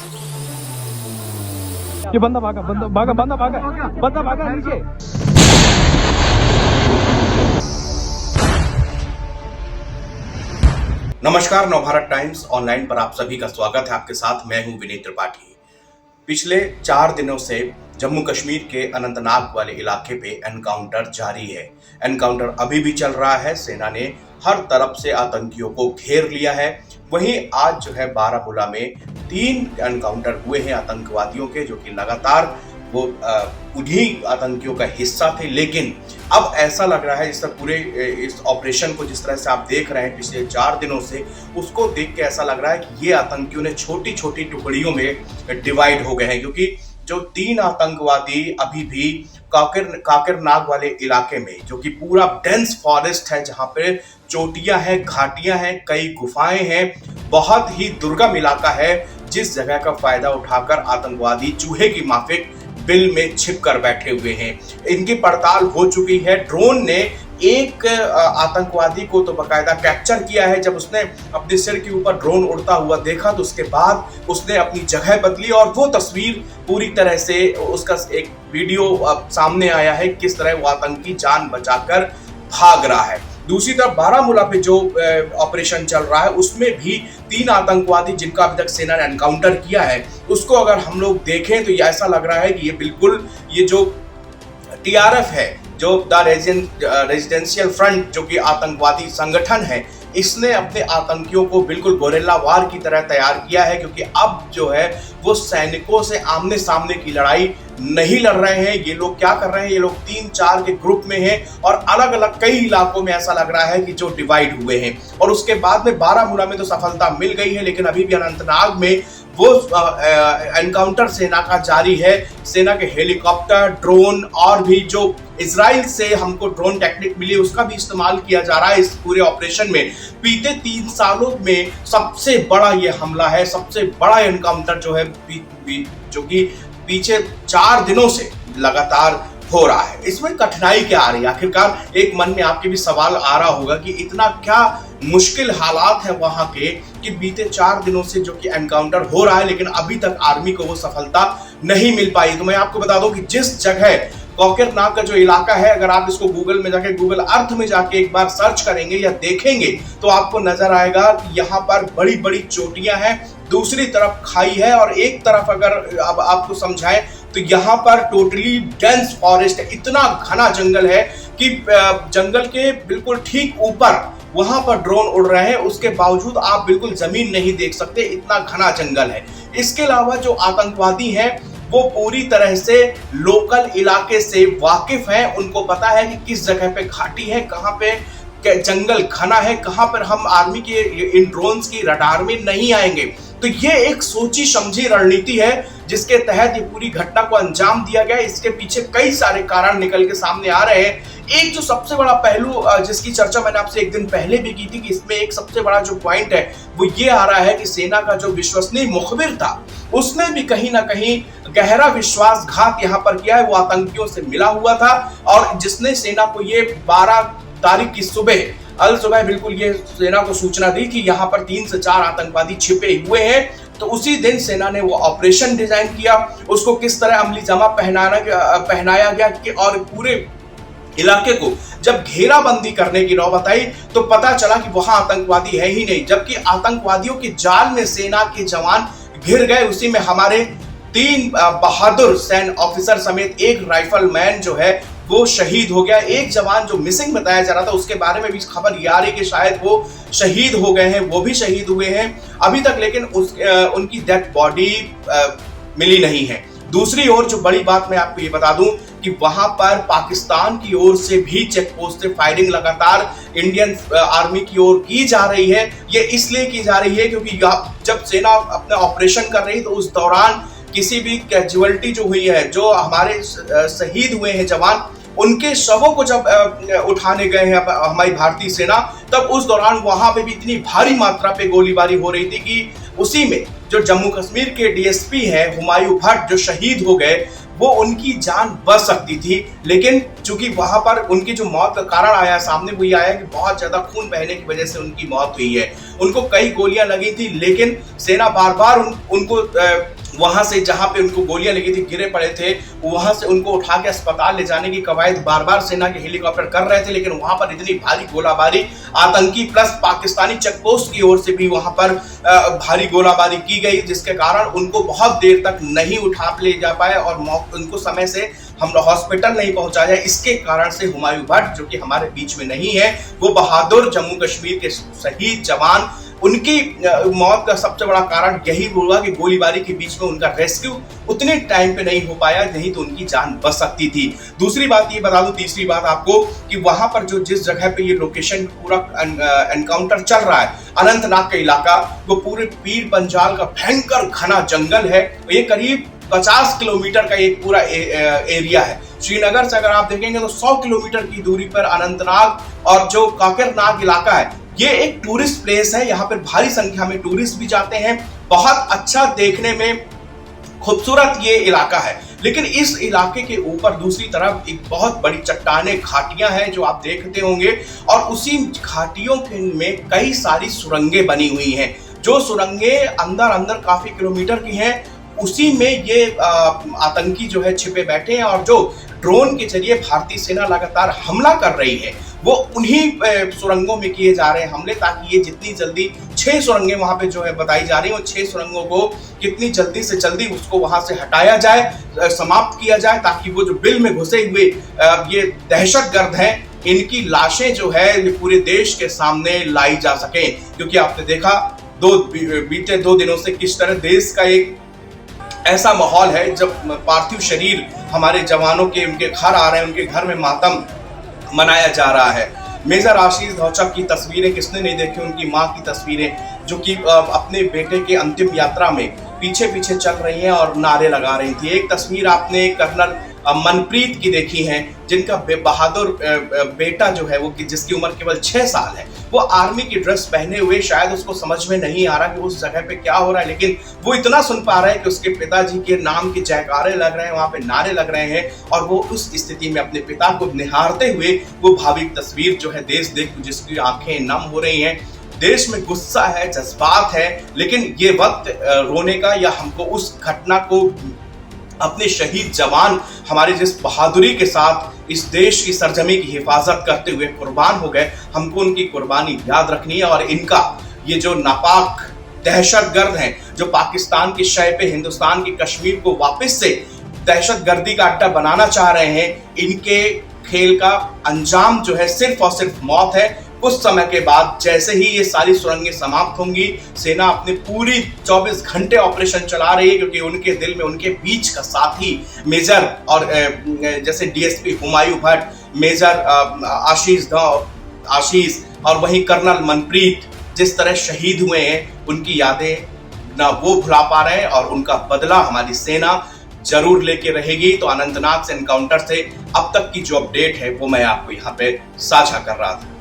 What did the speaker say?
ये बंदा भागा, बंदा भागा, बंदा भागा, बंदा भागा नीचे। नमस्कार, नवभारत टाइम्स ऑनलाइन पर आप सभी का स्वागत है। आपके साथ मैं हूं विनीत त्रिपाठी। पिछले 4 दिनों से जम्मू कश्मीर के अनंतनाग वाले इलाके पे एनकाउंटर जारी है। एनकाउंटर अभी भी चल रहा है। सेना ने हर तरफ से आतंकियों को घेर लिया है। वहीं आज जो है बारामूला में 3 एनकाउंटर हुए हैं आतंकवादियों के, जो कि लगातार वो उन्हीं आतंकियों का हिस्सा थे। लेकिन अब ऐसा लग रहा है इस पूरे इस ऑपरेशन को जिस तरह से आप देख रहे हैं पिछले 4 दिनों से, उसको देख के ऐसा लग रहा है कि ये आतंकियों ने छोटी छोटी टुकड़ियों में डिवाइड हो गए हैं। क्योंकि जो 3 आतंकवादी अभी भी काकरनाग वाले इलाके में, जो कि पूरा डेंस फॉरेस्ट है, जहां पे चोटियां हैं, घाटियां हैं, कई गुफाएं हैं, बहुत ही दुर्गम इलाका है, जिस जगह का फायदा उठाकर आतंकवादी चूहे की माफिक बिल में छिप कर बैठे हुए हैं। इनकी पड़ताल हो चुकी है। ड्रोन ने एक आतंकवादी को तो बकायदा कैप्चर किया है। जब उसने अपने सिर के ऊपर ड्रोन उड़ता हुआ देखा तो उसके बाद उसने अपनी जगह बदली और वो तस्वीर पूरी तरह से, उसका एक वीडियो सामने आया है किस तरह वो आतंकी जान बचाकर भाग रहा है। दूसरी तरफ बारामूला पे जो ऑपरेशन चल रहा है उसमें भी 3 आतंकवादी जिनका अभी तक सेना ने एनकाउंटर किया है, उसको अगर हम लोग देखें तो ऐसा लग रहा है कि ये बिल्कुल ये जो टीआरएफ है, जो द रेजिडेंशियल फ्रंट, जो कि आतंकवादी संगठन है, इसने अपने आतंकियों को बिल्कुल गोरेला वार की तरह तैयार किया है। क्योंकि अब जो है वो सैनिकों से आमने सामने की लड़ाई नहीं लड़ रहे हैं। ये लोग क्या कर रहे हैं, ये लोग 3-4 के ग्रुप में हैं और अलग अलग कई इलाकों में ऐसा लग रहा है कि जो डिवाइड हुए हैं। और उसके बाद में बारामूला में तो सफलता मिल गई है, लेकिन अभी भी अनंतनाग में वो एनकाउंटर सेना का जारी है। सेना के हेलीकॉप्टर, ड्रोन और भी जो इजराइल से हमको ड्रोन टेक्निक मिली उसका भी इस्तेमाल किया जा रहा है इस पूरे ऑपरेशन में। बीते 3 सालों में सबसे बड़ा ये हमला है, सबसे बड़ा एनकाउंटर जो है जो कि पीछे 4 दिनों से लगातार हो रहा है। इसमें कठिनाई क्या आ रही है? आखिरकार एक मन में आपके भी सवाल आ रहा होगा कि इतना क्या मुश्किल हालात है वहां के कि बीते 4 दिनों से जो कि एनकाउंटर हो रहा है, लेकिन अभी तक आर्मी को वो सफलता नहीं मिल पाई। तो मैं आपको बता दूं कि जिस जगह काकरनाग का जो इलाका है, अगर आप इसको गूगल में जाके, गूगल अर्थ में जाके एक बार सर्च करेंगे या देखेंगे तो आपको नजर आएगा कि यहाँ पर बड़ी बड़ी चोटियां हैं, दूसरी तरफ खाई है और एक तरफ अगर अब आपको समझाएं तो यहाँ पर टोटली डेंस फॉरेस्ट है। इतना घना जंगल है कि जंगल के बिल्कुल ठीक ऊपर वहां पर ड्रोन उड़ रहे हैं, उसके बावजूद आप बिल्कुल जमीन नहीं देख सकते, इतना घना जंगल है। इसके अलावा जो आतंकवादी हैं वो पूरी तरह से लोकल इलाके से वाकिफ हैं। उनको पता है कि किस जगह पे घाटी है, कहाँ पे जंगल घना है, कहाँ पर हम आर्मी के इन ड्रोन्स की रडार में नहीं आएंगे। तो ये एक सोची समझी रणनीति है जिसके तहत ये पूरी घटना को अंजाम दिया गया। इसके पीछे कई सारे कारण निकल के सामने आ रहे हैं। एक जो सबसे बड़ा पहलू जिसकी चर्चा मैंने आपसे एक दिन पहले भी की थी कि इसमें एक सबसे बड़ा जो पॉइंट है वो ये आ रहा है कि सेना का जो विश्वसनीय मुखबिर था उसने भी कहीं ना कहीं गहरा विश्वासघात यहाँ पर किया है। वो आतंकियों से मिला हुआ था और जिसने सेना को ये 12 तारीख की सुबह बिल्कुल ये सेना को सूचना दी कि यहाँ पर 3 से 4 आतंकवादी छिपे हुए हैं। तो उसी दिन सेना ने वो ऑपरेशन डिजाइन किया, उसको किस तरह अमली जमा पहनाया गया कि और पूरे इलाके को जब घेराबंदी करने की नौबत आई तो पता चला कि वहां आतंकवादी है ही नहीं, जबकि आतंकवादियों के जाल में सेना के जवान घिर गए। उसी में हमारे 3 बहादुर सैन्य ऑफिसर समेत एक राइफलमैन जो है वो शहीद हो गया। एक जवान जो मिसिंग बताया जा रहा था उसके बारे में भी खबर ये आ रही कि शायद वो शहीद हो गए हैं, वो भी शहीद हुए हैं अभी तक, लेकिन उनकी डेड बॉडी मिली नहीं है। दूसरी ओर जो बड़ी बात मैं आपको ये बता दूं कि वहां पर पाकिस्तान की ओर से भी चेक पोस्ट से फायरिंग लगातार इंडियन आर्मी की ओर की जा रही है। ये इसलिए की जा रही है क्योंकि जब सेना अपना ऑपरेशन कर रही तो उस दौरान किसी भी कैजुअलिटी जो हुई है, जो हमारे शहीद हुए हैं जवान, उनके शवों को जब उठाने गए हैं हमारी भारतीय सेना, तब उस दौरान वहां पे भी इतनी भारी मात्रा पे गोलीबारी हो रही थी कि उसी में जो जम्मू कश्मीर के डीएसपी हैं हुमायूं भट्ट जो शहीद हो गए, वो उनकी जान बच सकती थी, लेकिन चूंकि वहां पर उनकी जो मौत का कारण आया सामने, वो ये आया कि बहुत ज्यादा खून बहने की वजह से उनकी मौत हुई है। उनको कई गोलियां लगी थी, लेकिन सेना बार बार उनको वहां से जहां पे उनको गोलियां लगी थी, गिरे पड़े थे, वहां से उनको उठा के अस्पताल ले जाने की कवायद बार बार सेना के हेलीकॉप्टर कर रहे थे, लेकिन वहां पर इतनी भारी गोलाबारी, आतंकी प्लस पाकिस्तानी चेकपोस्ट की ओर से भी वहां पर भारी गोलाबारी की गई, जिसके कारण उनको बहुत देर तक नहीं उठा ले जा पाए और उनको समय से हम हॉस्पिटल नहीं पहुंचाया। इसके कारण से हुमायूं भट्ट, जो कि हमारे बीच में नहीं है, वो बहादुर जम्मू कश्मीर के शहीद जवान, उनकी मौत का सबसे बड़ा कारण यही हुआ कि गोलीबारी के बीच में उनका रेस्क्यू उतने टाइम पे नहीं हो पाया, नहीं तो उनकी जान बच सकती थी। दूसरी बात ये बता दूं, तीसरी बात आपको, कि वहां पर जो जिस जगह पे ये लोकेशन पूरा एनकाउंटर चल रहा है, अनंतनाग का इलाका, वो पूरे पीर पंजाल का भयंकर घना जंगल है। ये करीब 50 किलोमीटर का एक पूरा एरिया है। श्रीनगर से अगर आप देखेंगे तो 100 किलोमीटर की दूरी पर अनंतनाग और जो काकरनाग इलाका है, ये एक टूरिस्ट प्लेस है। यहाँ पर भारी संख्या में टूरिस्ट भी जाते हैं। बहुत अच्छा देखने में खूबसूरत ये इलाका है, लेकिन इस इलाके के ऊपर दूसरी तरफ एक बहुत बड़ी चट्टानें, घाटियां हैं जो आप देखते होंगे, और उसी घाटियों में कई सारी सुरंगें बनी हुई हैं। जो सुरंगें अंदर अंदर काफी किलोमीटर की हैं, उसी में ये आतंकी जो है छिपे बैठे हैं, और जो ड्रोन के जरिए भारतीय सेना लगातार हमला कर रही है, वो उन्हीं सुरंगों में किए जा रहे हैं हमले, ताकि ये जितनी जल्दी 6 सुरंगें वहां पे जो है बताई जा रही है, वो 6 सुरंगों को कितनी जल्दी से जल्दी उसको वहां से हटाया जाए, समाप्त किया जाए, ताकि वो जो बिल में घुसे हुए ये दहशतगर्द हैं, इनकी लाशें जो है पूरे देश के सामने लाई जा सके। क्योंकि आपने देखा बीते 2 दिनों से किस तरह देश का एक ऐसा माहौल है, जब पार्थिव शरीर हमारे जवानों के उनके घर आ रहे हैं, उनके घर में मातम मनाया जा रहा है। मेजर आशीष धौचक की तस्वीरें किसने नहीं देखी, उनकी मां की तस्वीरें, जो कि अपने बेटे के अंतिम यात्रा में पीछे पीछे चल रही हैं और नारे लगा रही थी। एक तस्वीर आपने कर्नल मनप्रीत की देखी है, जिनका बहादुर बेटा जो है, वो जिसकी उम्र केवल 6 साल है, वो आर्मी की ड्रेस पहने हुए, शायद उसको समझ में नहीं आ रहा कि उस जगह पे क्या हो रहा है, लेकिन वो इतना सुन पा रहा है कि उसके पिताजी के नाम के जयकारे लग रहे हैं, वहां पे नारे लग रहे हैं, और वो उस स्थिति में अपने पिता को निहारते हुए वो भाविक तस्वीर जो है देश देख जिसकी आंखें नम हो रही हैं। देश में गुस्सा है, जज्बात है, लेकिन ये वक्त रोने का या हमको उस घटना को, अपने शहीद जवान हमारे जिस बहादुरी के साथ इस देश की सरजमी की हिफाजत करते हुए कुर्बान हो गए, हमको उनकी कुर्बानी याद रखनी है। और इनका ये जो नापाक दहशतगर्द हैं, जो पाकिस्तान की शय पे हिंदुस्तान की कश्मीर को वापस से दहशतगर्दी का अड्डा बनाना चाह रहे हैं, इनके खेल का अंजाम जो है सिर्फ और सिर्फ मौत है। कुछ समय के बाद जैसे ही ये सारी सुरंगें समाप्त होंगी, सेना अपने पूरी 24 घंटे ऑपरेशन चला रही है, क्योंकि उनके दिल में उनके बीच का साथी मेजर और जैसे डीएसपी हुमायूं भट्ट, मेजर आशीष और वहीं कर्नल मनप्रीत जिस तरह शहीद हुए हैं, उनकी यादें ना वो भुला पा रहे हैं, और उनका बदला हमारी सेना जरूर लेके रहेगी। तो अनंतनाग से एनकाउंटर से अब तक की जो अपडेट है, वो मैं आपको यहाँ पे साझा कर रहा था।